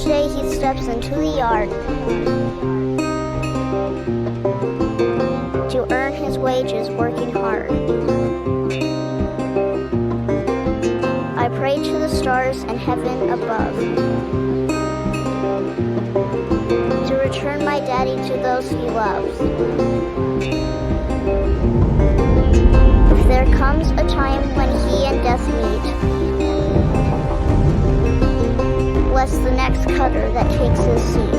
day he steps into the yard to earn his wages working hard. I pray to the stars and heaven above to return my daddy to those he loves. If there comes a time when he and death meet, bless the next cutter that takes his seat.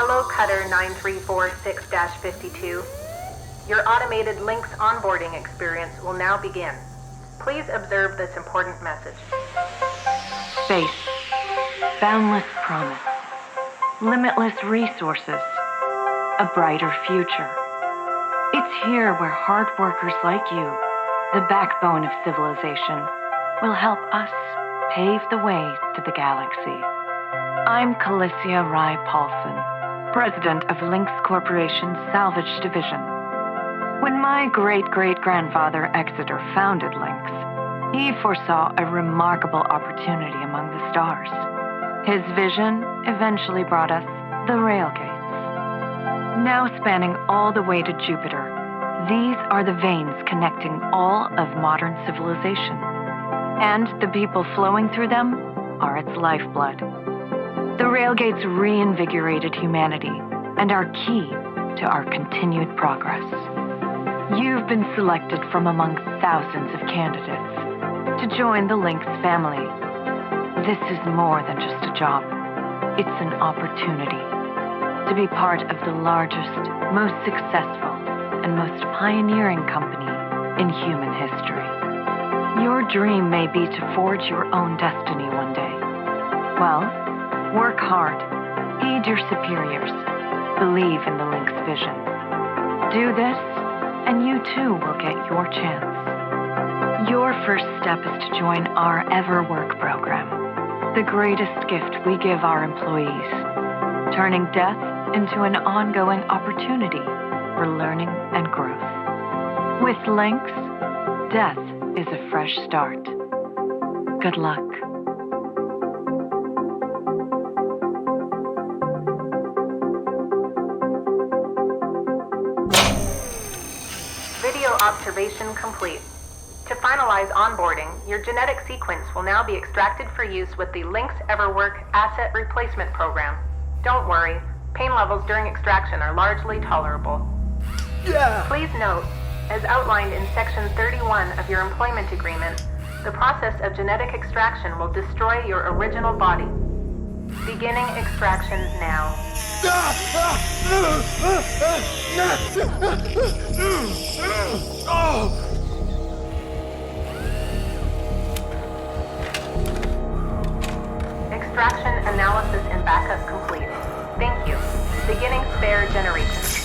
Hello, Cutter 9346-52. Your automated Lynx onboarding experience will now begin. Please observe this important message. Space. Boundless promise. Limitless resources. A brighter future. It's here where hard workers like you, the backbone of civilization, will help us pave the way to the galaxy. I'm Calicia Rye Paulson, president of Lynx Corporation's Salvage Division. When my great-great-grandfather Exeter founded Lynx, he foresaw a remarkable opportunity among the stars. His vision eventually brought us the railgates. Now spanning all the way to Jupiter, these are the veins connecting all of modern civilization. And the people flowing through them are its lifeblood. The railgates reinvigorated humanity and are key to our continued progress. You've been selected from among thousands of candidates to join the Lynx family. This is more than just a job. It's an opportunity to be part of the largest, most successful, and most pioneering company in human history. Your dream may be to forge your own destiny one day. Well, work hard, heed your superiors, believe in the Lynx vision. Do this, and you too will get your chance. Your first step is to join our EverWork program, the greatest gift we give our employees, turning death into an ongoing opportunity for learning and growth. With Lynx, death is a fresh start. Good luck. Video observation complete. To finalize onboarding, your genetic sequence will now be extracted for use with the Lynx EverWork Asset Replacement Program. Don't worry, pain levels during extraction are largely tolerable. Please note, as outlined in Section 31 of your employment agreement, the process of genetic extraction will destroy your original body. Beginning extraction now. Extraction analysis and backup complete. Thank you. Beginning spare generation.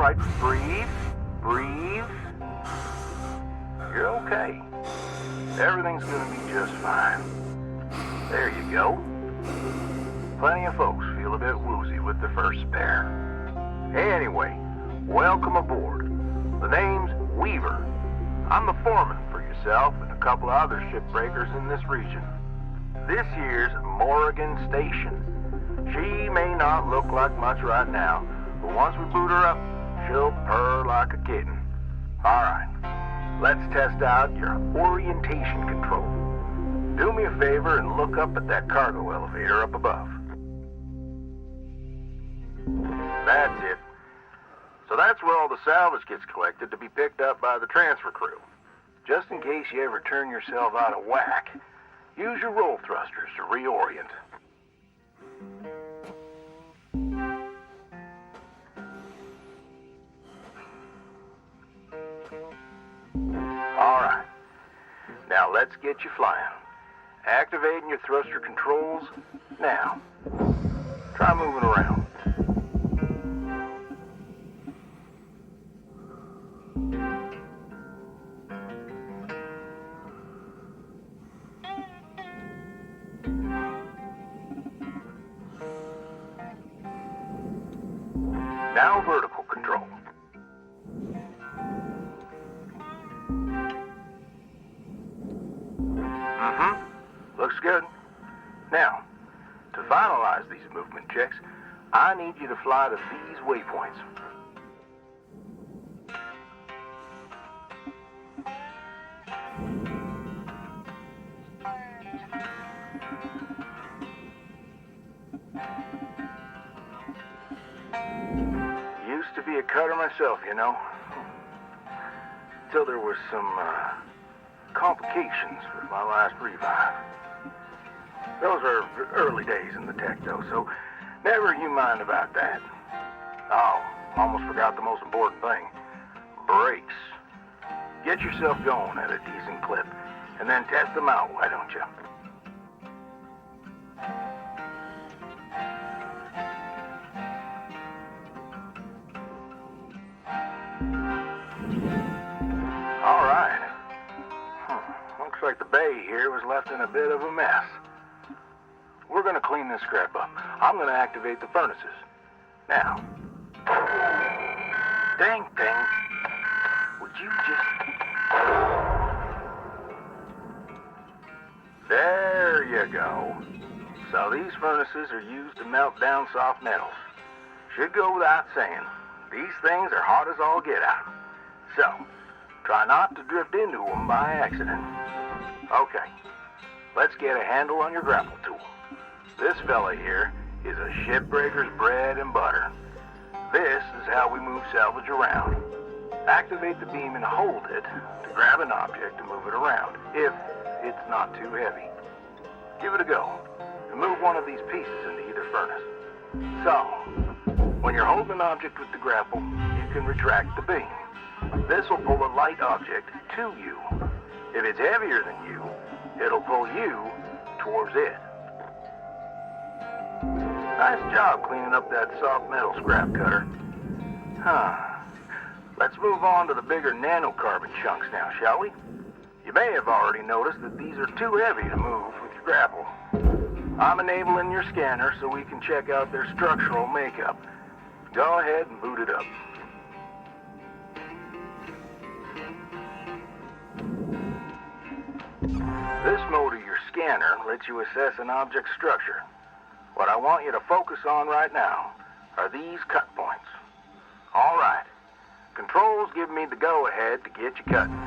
right, breathe, breathe. You're okay. Everything's gonna be just fine. There you go. Plenty of folks feel a bit woozy with their first spare. Anyway, welcome aboard. The name's Weaver. I'm the foreman for yourself and a couple of other shipbreakers in this region. This here's Morrigan Station. She may not look like much right now, but once we boot her up, she'll purr like a kitten. Alright, let's test out your orientation control. Do me a favor and look up at that cargo elevator up above. That's it. So that's where all the salvage gets collected to be picked up by the transfer crew. Just in case you ever turn yourself out of whack, use your roll thrusters to reorient. Alright, now let's get you flying. Activating your thruster controls now. Try moving around. Now vertical control. Looks good. Now, to finalize these movement checks, I need you to fly to these waypoints. Used to be a cutter myself, you know. Till there was some complications with my last revive. Those are early days in the tech, though, so never you mind about that. Oh, almost forgot the most important thing. Brakes. Get yourself going at a decent clip, and then test them out, why don't you? All right. Looks like the bay here was left in a bit of a mess. We're gonna clean this crap up. I'm gonna activate the furnaces. Now. Dang thing. Would you just... There you go. So these furnaces are used to melt down soft metals. Should go without saying. These things are hot as all get out. So, try not to drift into them by accident. Okay, let's get a handle on your grapple tool. This fella here is a shipbreaker's bread and butter. This is how we move salvage around. Activate the beam and hold it to grab an object to move it around, if it's not too heavy. Give it a go, and move one of these pieces into either furnace. So, when you're holding an object with the grapple, you can retract the beam. This will pull a light object to you. If it's heavier than you, it'll pull you towards it. Nice job cleaning up that soft metal scrap cutter. Let's move on to the bigger nanocarbon chunks now, shall we? You may have already noticed that these are too heavy to move with your grapple. I'm enabling your scanner so we can check out their structural makeup. Go ahead and boot it up. This mode of your scanner lets you assess an object's structure. What I want you to focus on right now are these cut points. All right. Controls give me the go-ahead to get you cutting.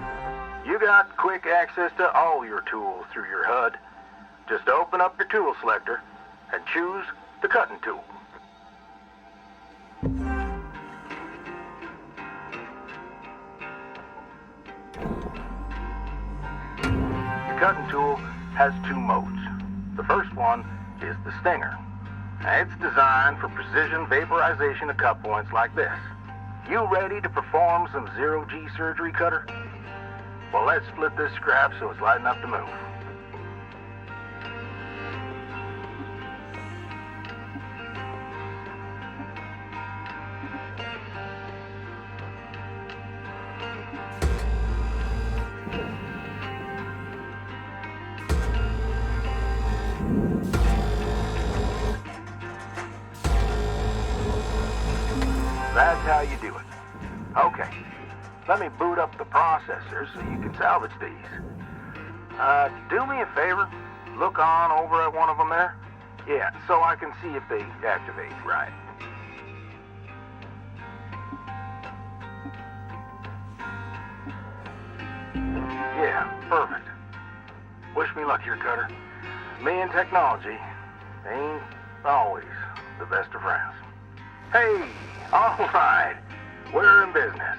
You got quick access to all your tools through your HUD. Just open up your tool selector and choose the cutting tool. Your cutting tool has two modes. The first one is the stinger. Now, it's designed for precision vaporization of cut points like this. You ready to perform some zero-G surgery, Cutter? Well, let's split this scrap so it's light enough to move. That's how you do it. Okay, let me boot up the processor so you can salvage these. Do me a favor. Look on over at one of them there. Yeah, so I can see if they activate right. Yeah, perfect. Wish me luck here, Cutter. Me and technology ain't always the best of friends. Hey, all right. We're in business.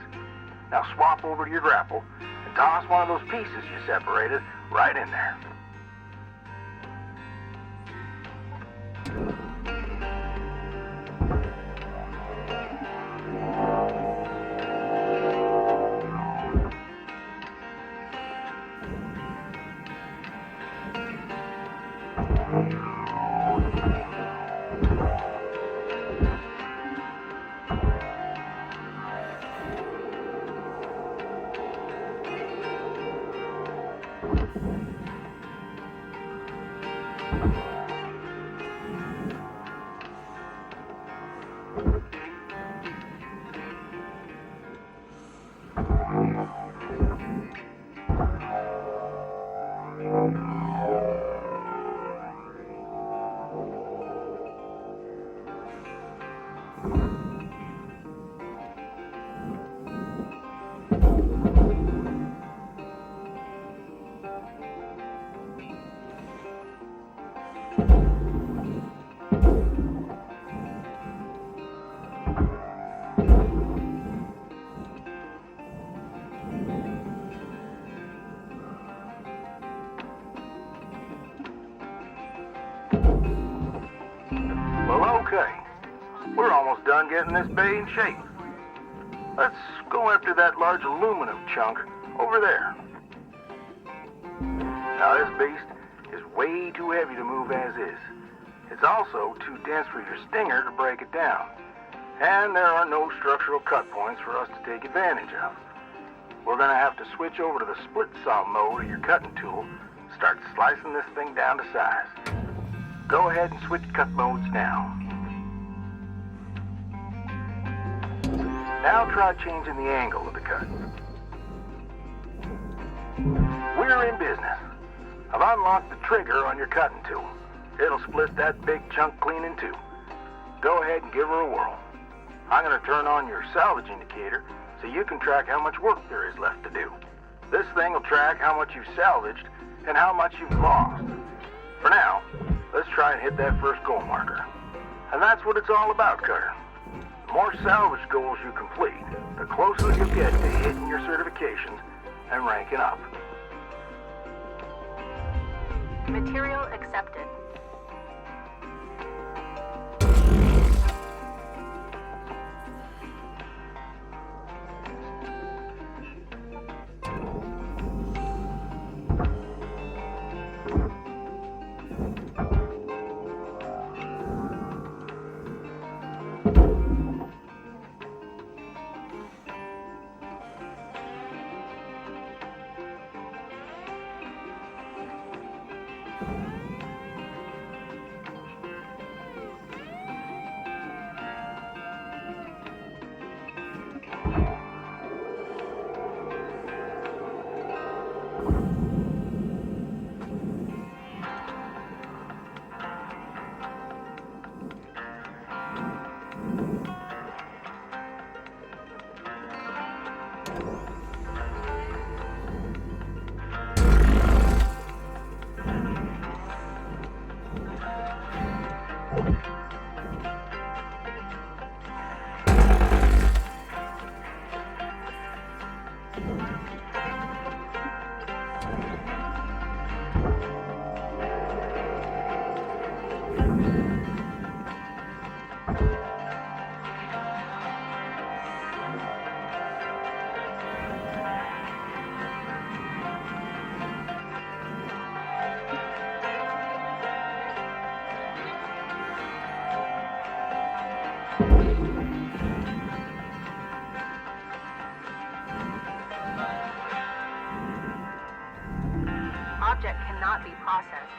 Now swap over to your grapple and toss one of those pieces you separated right in there. Well, okay. We're almost done getting this bay in shape. Let's go after that large aluminum chunk over there. Now, this beast is way too heavy to move as is. It's also too dense for your stinger to break it down. And there are no structural cut points for us to take advantage of. We're going to have to switch over to the split saw mode of your cutting tool, start slicing this thing down to size. Go ahead and switch cut modes now. Now try changing the angle of the cut. We're in business. I've unlocked the trigger on your cutting tool. It'll split that big chunk clean in two. Go ahead and give her a whirl. I'm going to turn on your salvage indicator so you can track how much work there is left to do. This thing will track how much you've salvaged and how much you've lost. For now, let's try and hit that first goal marker. And that's what it's all about, Cutter. The more salvage goals you complete, the closer you get to hitting your certifications and ranking up. Material accepted. Object cannot be processed.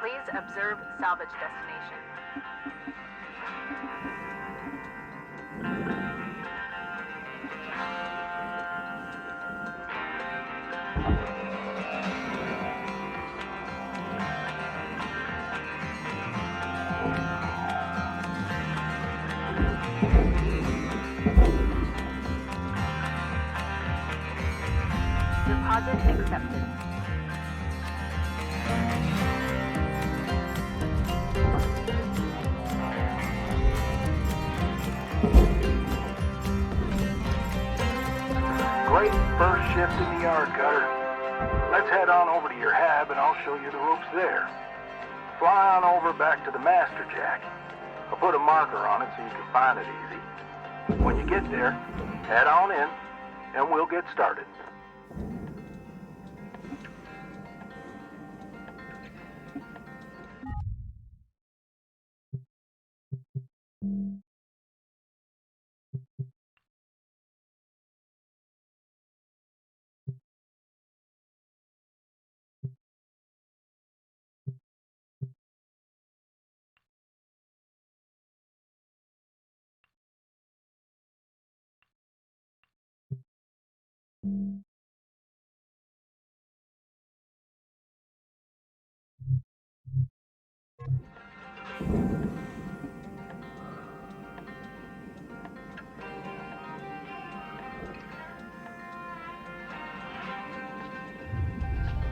Please observe salvage destination. accepted. Great first shift in the yard, Cutter. Let's head on over to your hab and I'll show you the ropes there. Fly on over back to the master jack. I'll put a marker on it so you can find it easy. When you get there, head on in and we'll get started.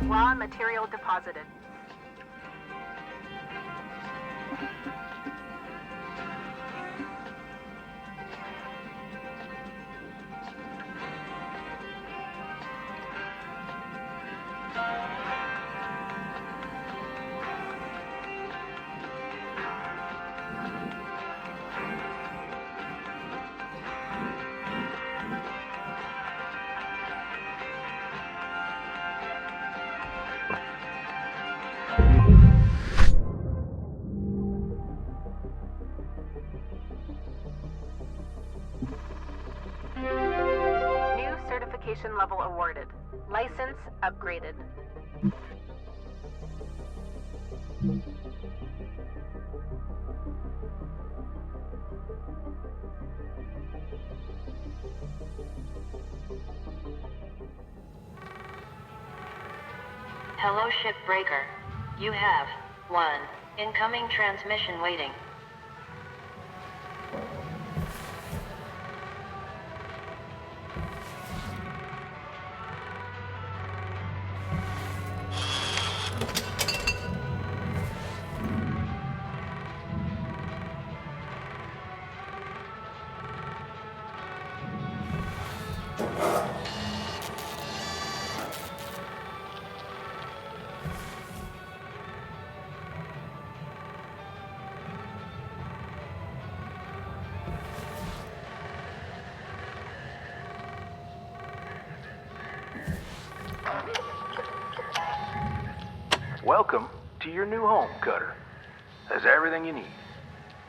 Raw material deposited. New certification level awarded. License upgraded. Hello, Shipbreaker. You have 1 incoming transmission waiting. Welcome to your new home, Cutter. There's everything you need.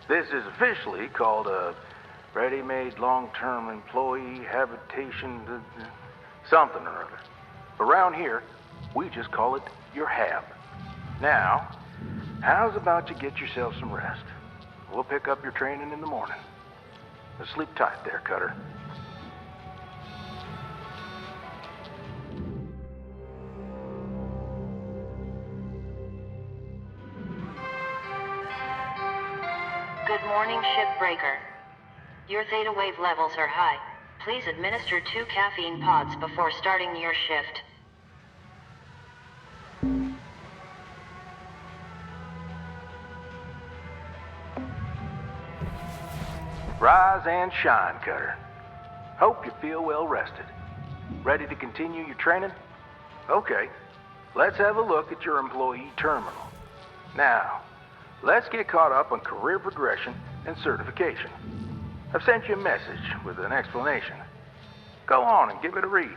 This is officially called a ready-made long-term employee habitation something or other. Around here, we just call it your hab. Now, how's about you get yourself some rest? We'll pick up your training in the morning. Now sleep tight there, Cutter. Good morning, Shipbreaker. Your theta wave levels are high. Please administer 2 caffeine pods before starting your shift. Rise and shine, Cutter. Hope you feel well rested. Ready to continue your training? Okay, let's have a look at your employee terminal. Now, let's get caught up on career progression and certification. I've sent you a message with an explanation. Go on and give it a read.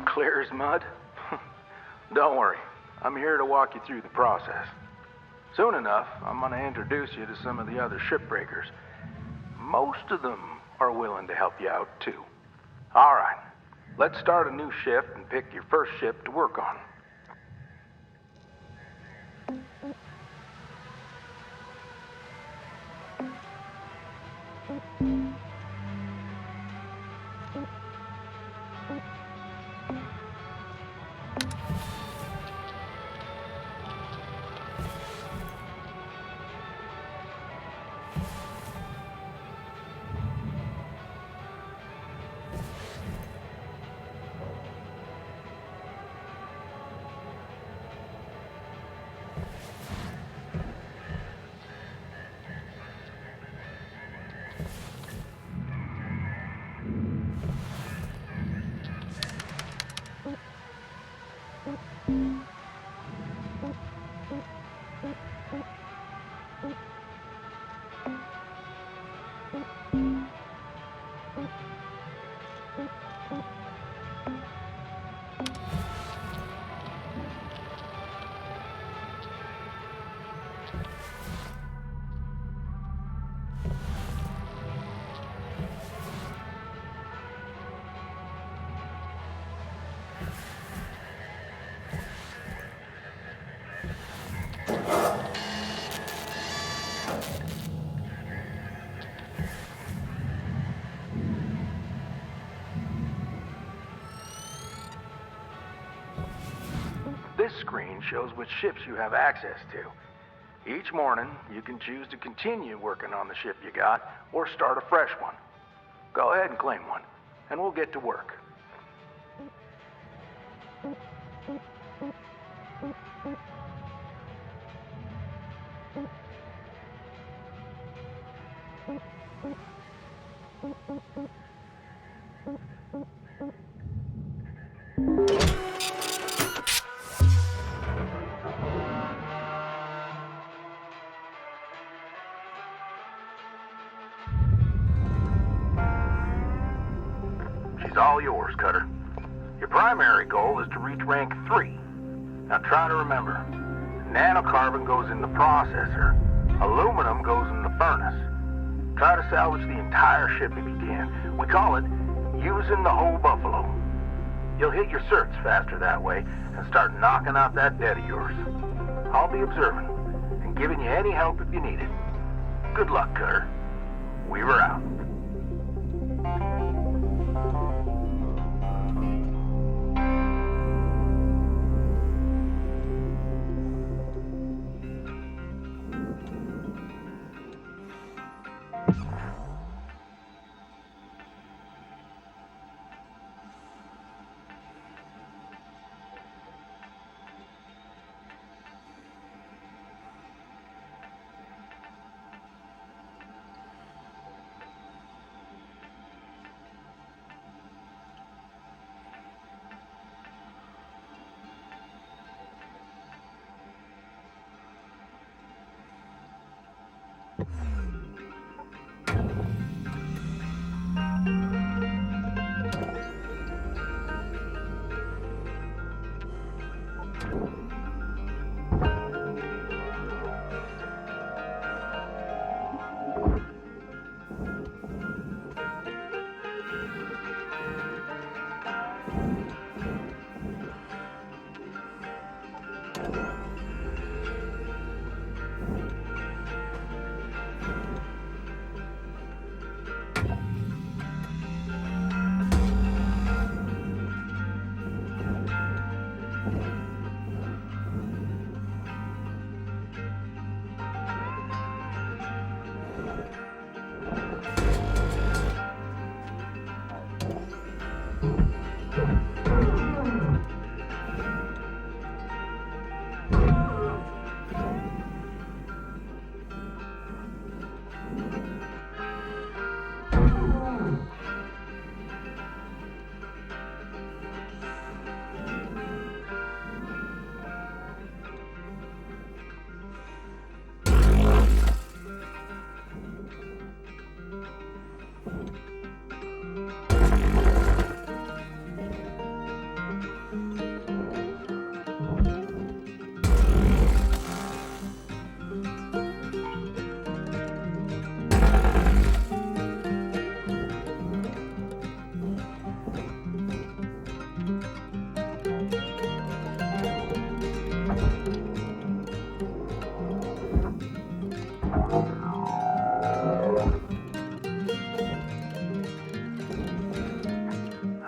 Clear as mud? Don't worry, I'm here to walk you through the process. Soon enough, I'm going to introduce you to some of the other shipbreakers. Most of them are willing to help you out, too. All right, Let's start a new shift and pick your first ship to work on. This screen shows which ships you have access to. Each morning, you can choose to continue working on the ship you got or start a fresh one. Go ahead and claim one, and we'll get to work. She's all yours, Cutter. Your primary goal is to reach rank 3. Now try to remember, nanocarbon goes in the processor, aluminum goes in the furnace. Try to salvage the entire ship if you can. We call it using the whole buffalo. You'll hit your certs faster that way and start knocking out that debt of yours. I'll be observing and giving you any help if you need it. Good luck, Cutter. Weaver out.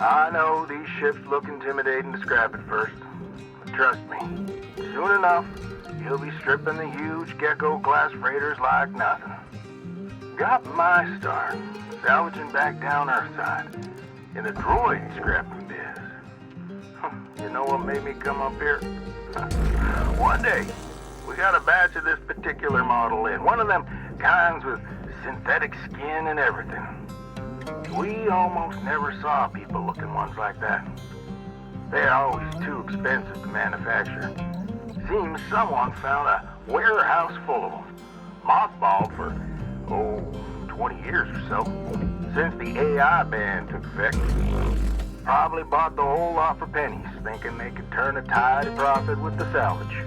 I know these ships look intimidating to scrap at first, but trust me, soon enough, you'll be stripping the huge Gecko-class freighters like nothing. Got my start salvaging back down Earthside in the droid scrapping biz. You know what made me come up here? One day, we got a batch of this particular model in, one of them kinds with synthetic skin and everything. We almost never saw people looking ones like that. They're always too expensive to manufacture. Seems someone found a warehouse full of them, mothballed for, 20 years or so, since the AI ban took effect. Probably bought the whole lot for pennies, thinking they could turn a tidy profit with the salvage.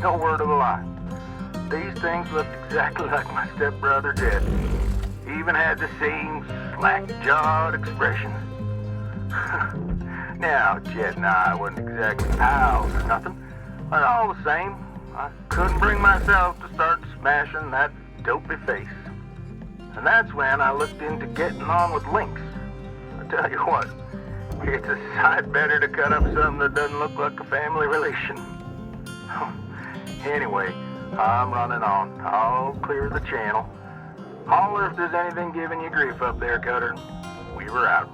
No word of a lie. These things looked exactly like my stepbrother did. Even had the same slack-jawed expression. Now, Jet and I wasn't exactly pals or nothing, but all the same, I couldn't bring myself to start smashing that dopey face. And that's when I looked into getting on with Lynx. I tell you what, it's a sight better to cut up something that doesn't look like a family relation. Anyway, I'm running on. I'll clear the channel. Holler if there's anything giving you grief up there, Cutter. We were out.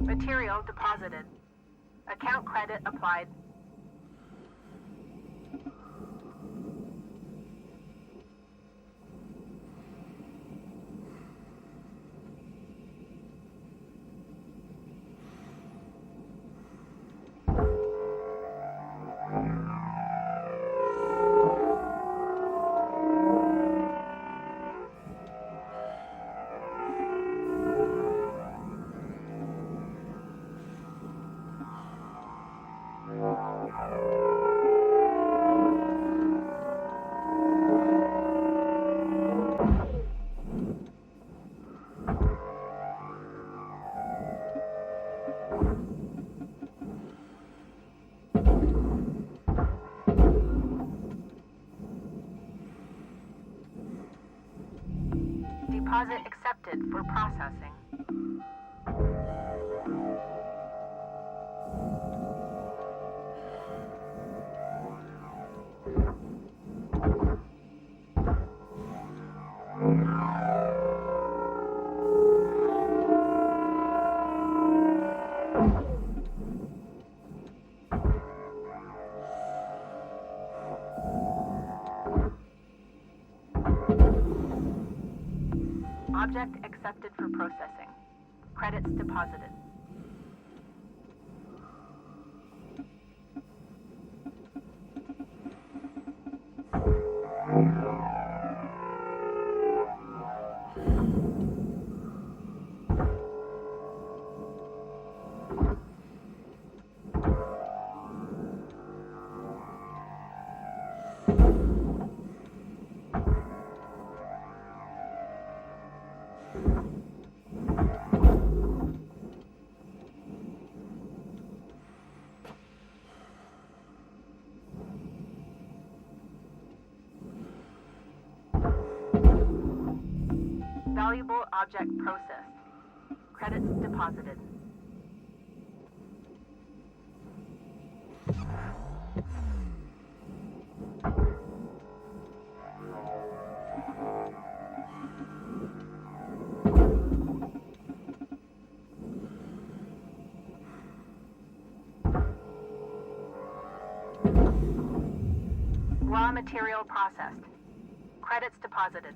Material deposited. Account credit applied. Deposit accepted for processing. Object accepted for processing. Credits deposited. Valuable object processed. Credits deposited. Raw material processed. Credits deposited.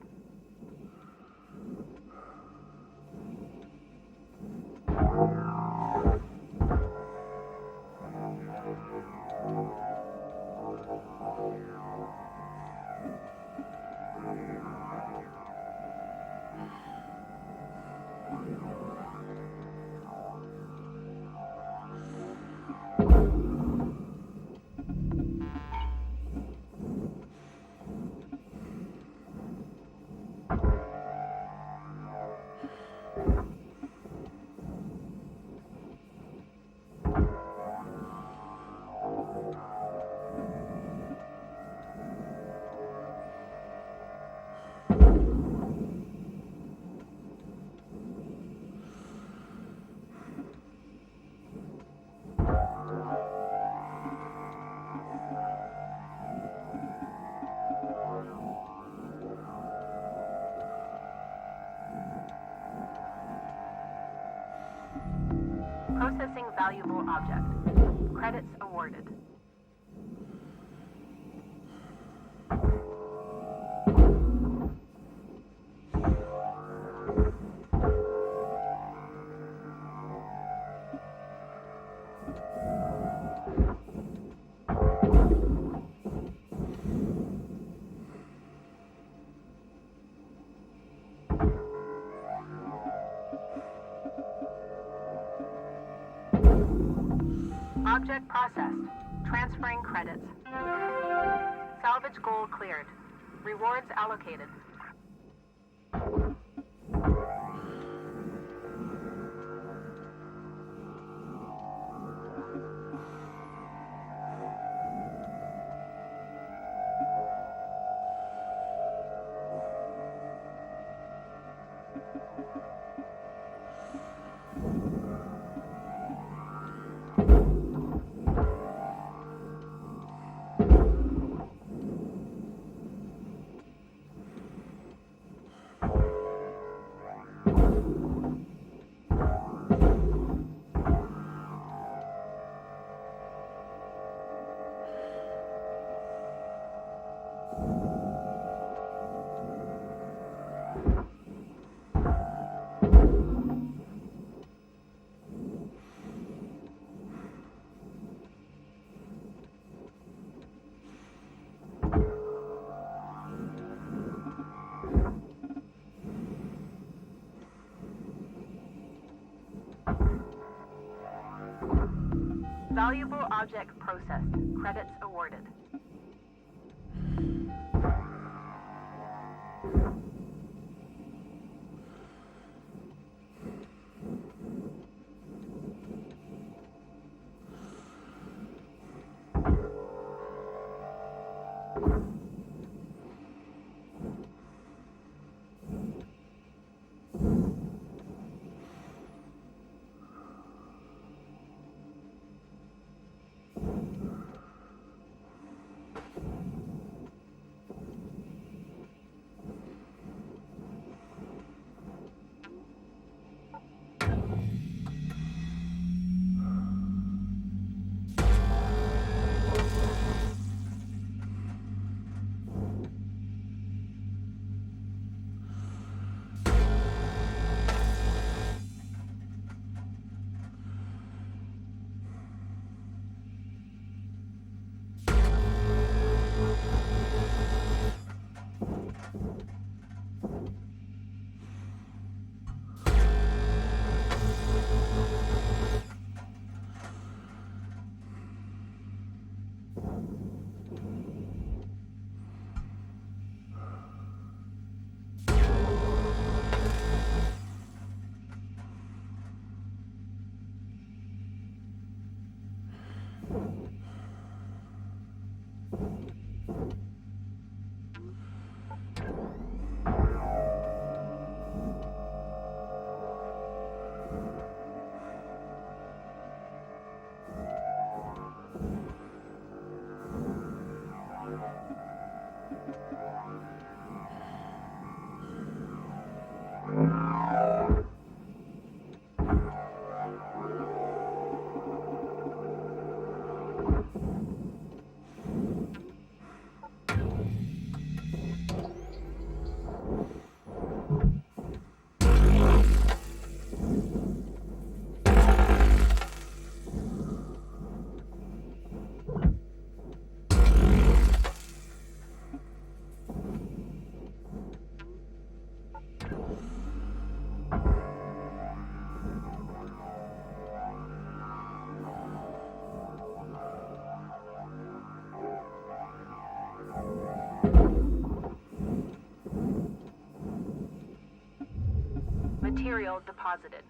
Processing valuable object. Credits awarded. Object processed. Transferring credits. Salvage goal cleared. Rewards allocated. Valuable object processed. Credits awarded. Material deposited.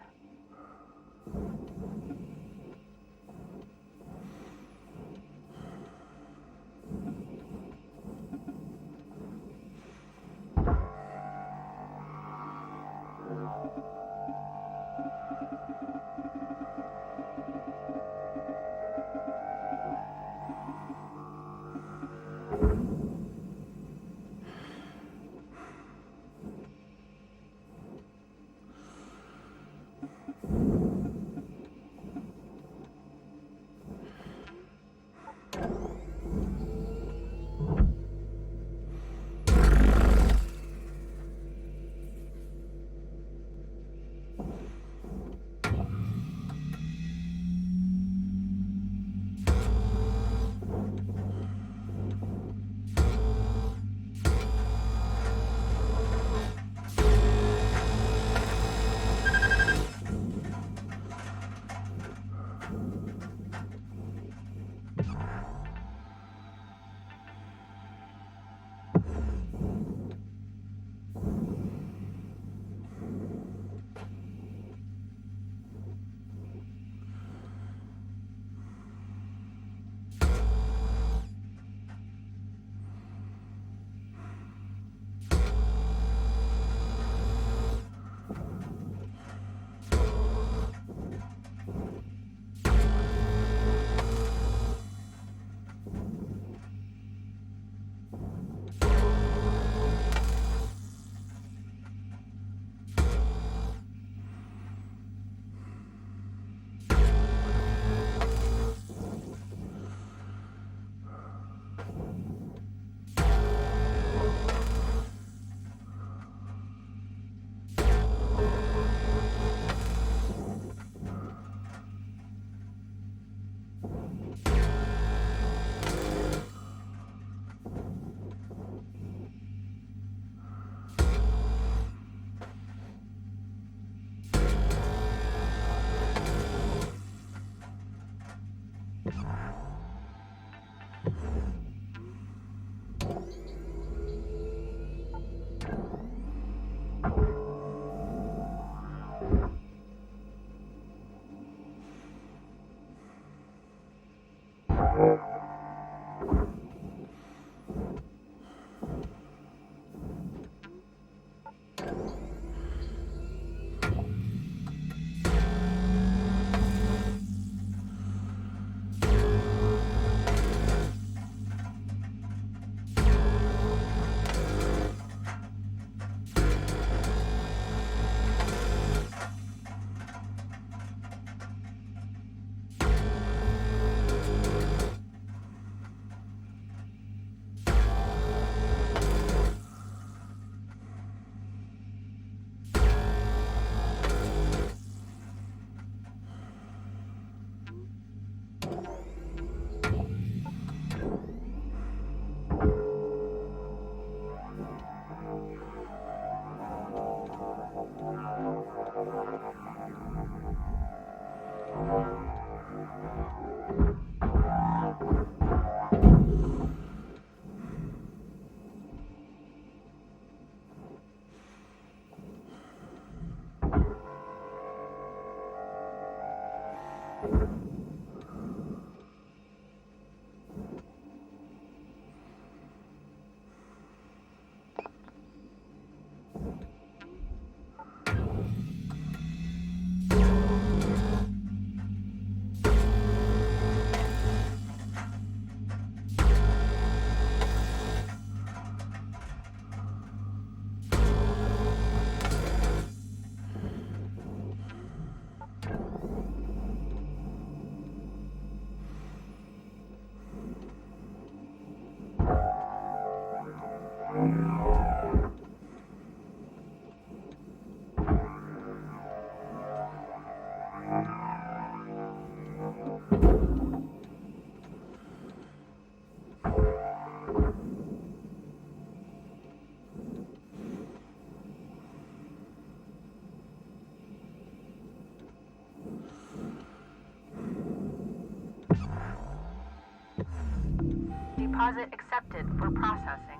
Deposit accepted for processing.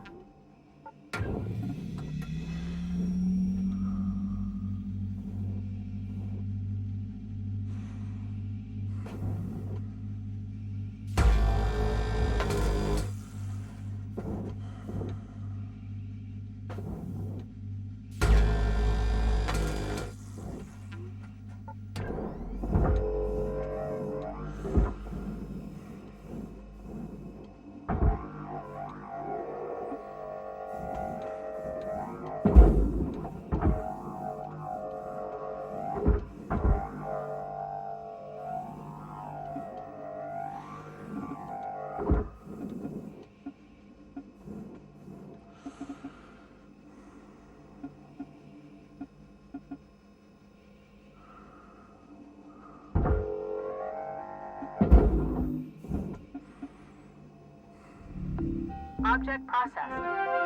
Object processed.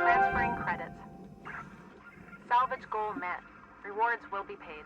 Transferring credits. Salvage goal met. Rewards will be paid.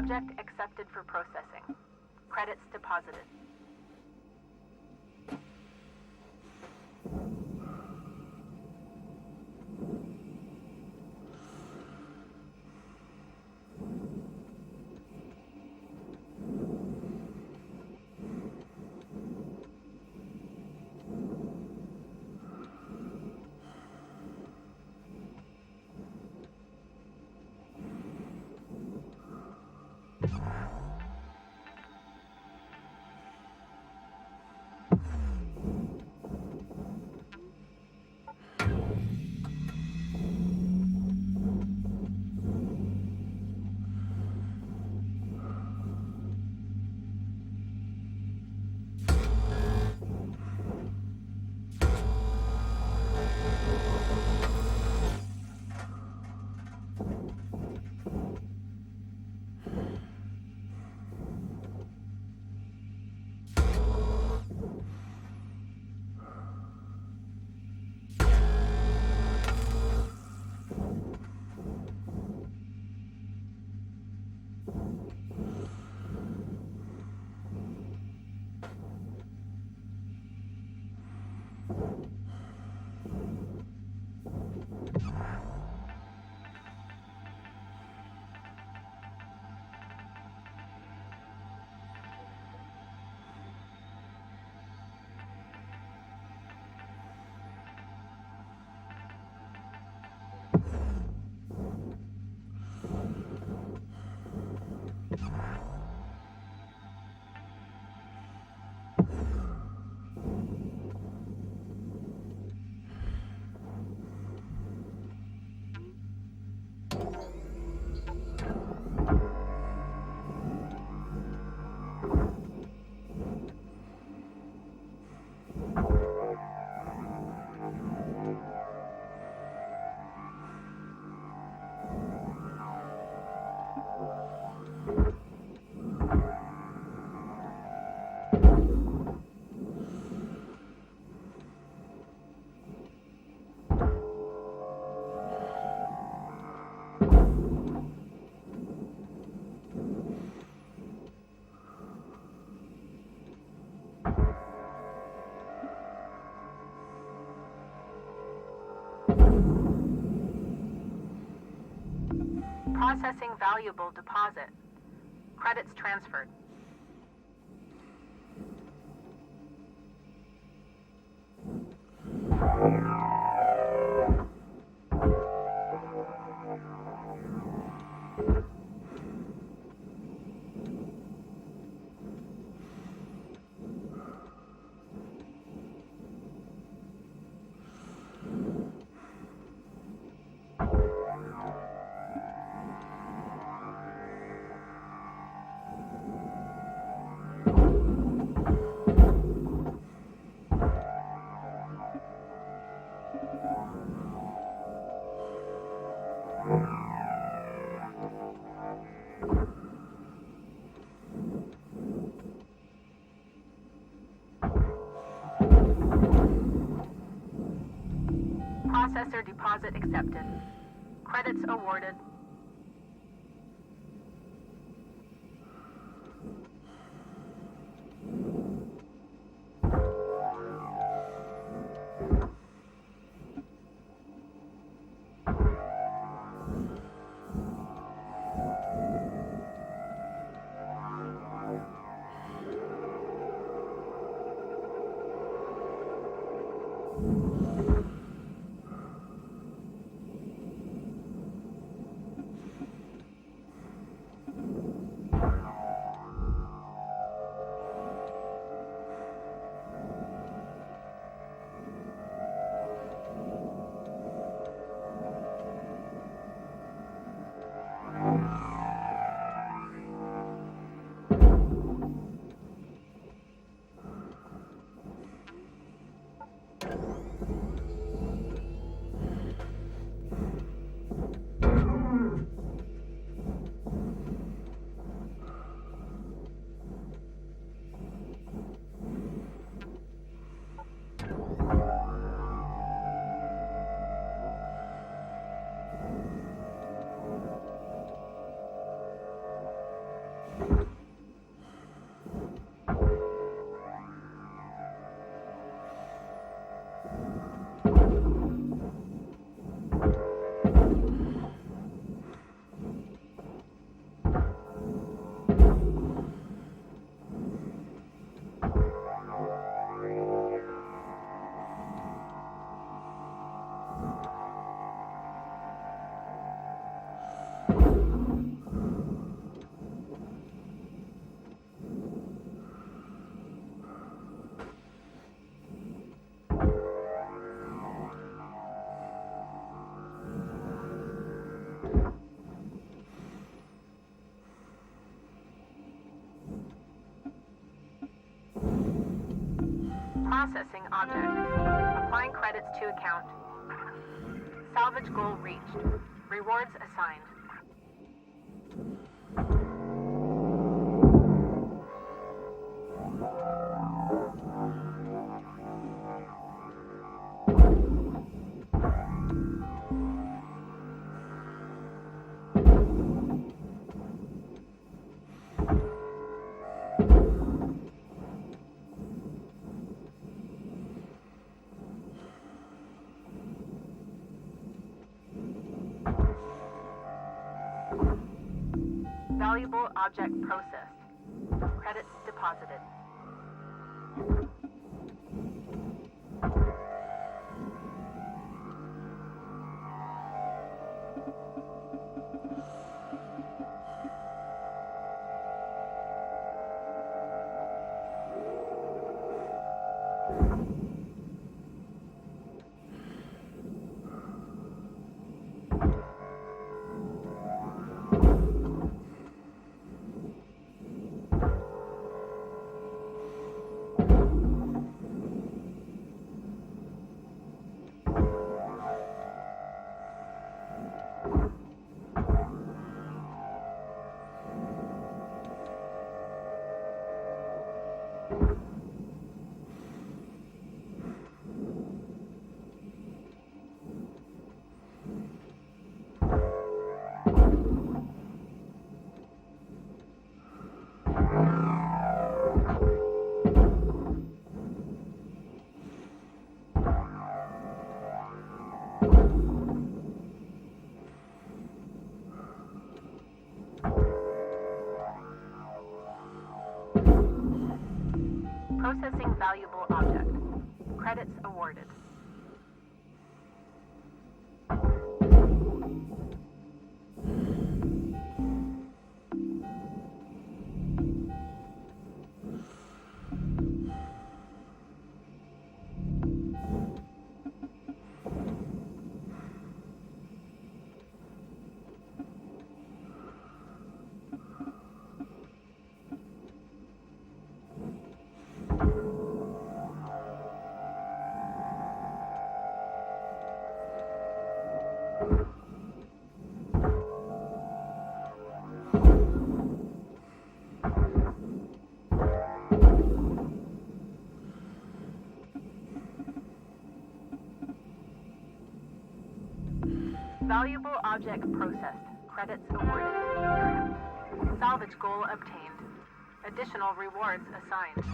Object accepted for processing. Credits deposited. Processing valuable deposit. Credits transferred. Processor deposit accepted. Credits awarded. Processing object. Applying credits to account. Salvage goal reached. Rewards assigned. Valuable object processed. Credits deposited. Processing valuable object. Credits awarded. Valuable object processed. Credits awarded. Salvage goal obtained. Additional rewards assigned.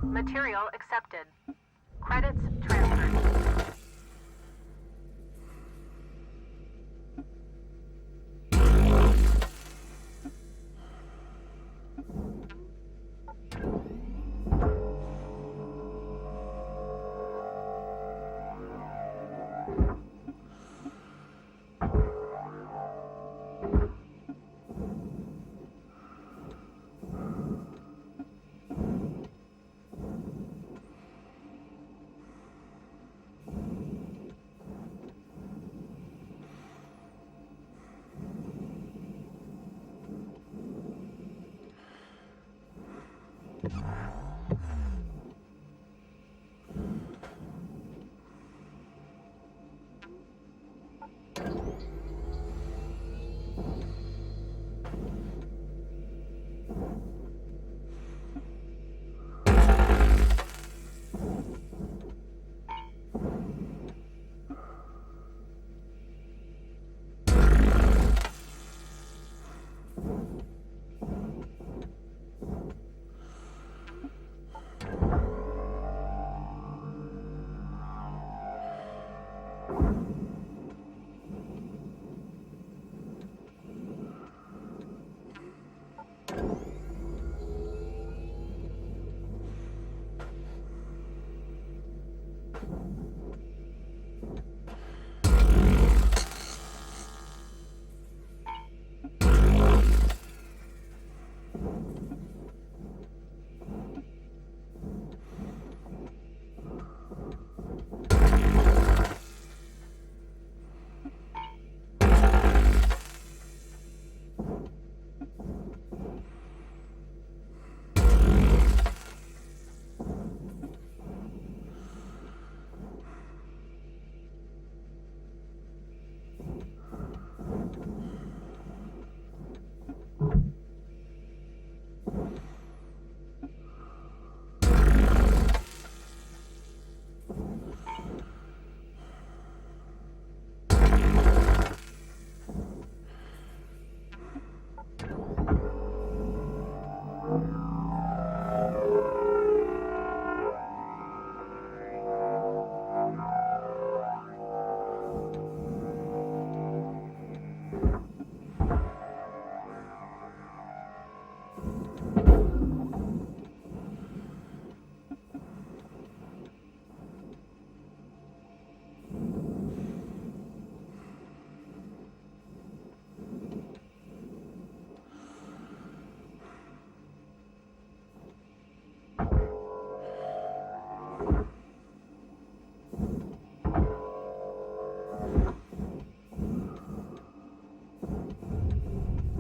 Material accepted. Credits transferred.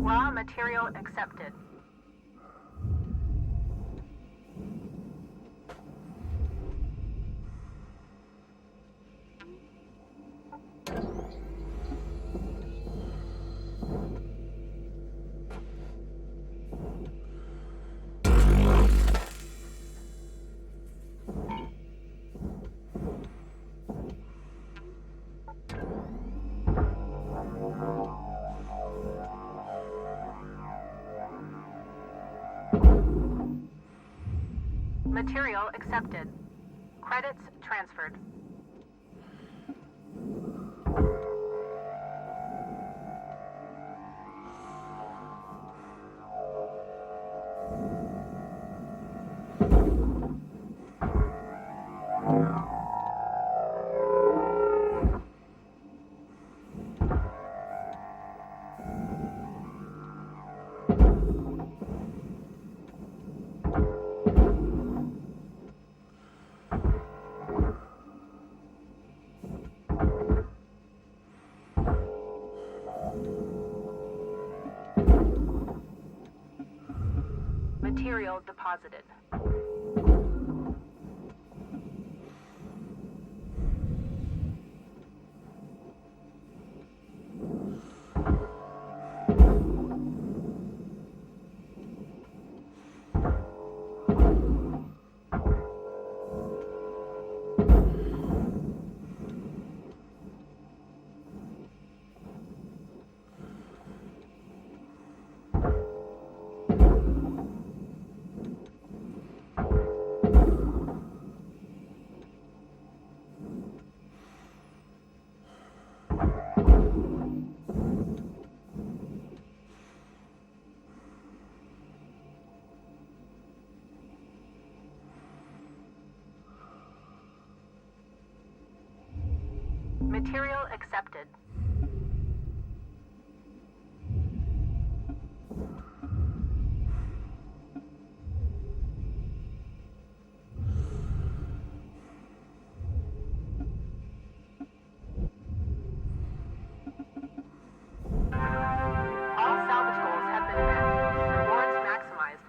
Raw material accepted. Material accepted. Credits transferred. Material deposited. Material accepted. All salvage goals have been met. Rewards maximized.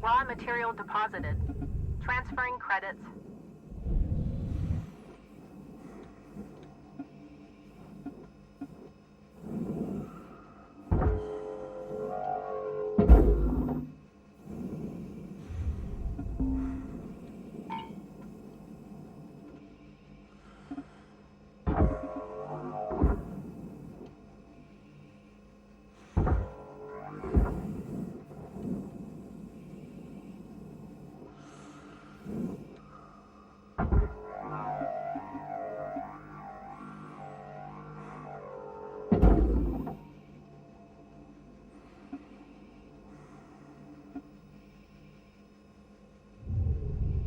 Raw material deposited. Transferring credits.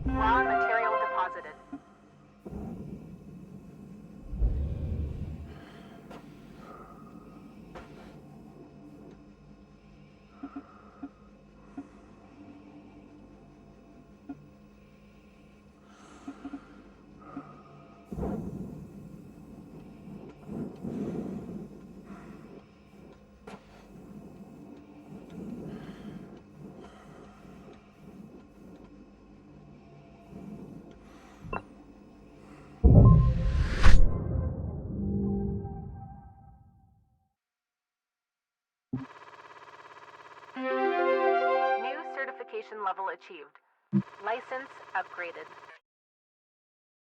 Raw material deposited. New certification level achieved. License upgraded.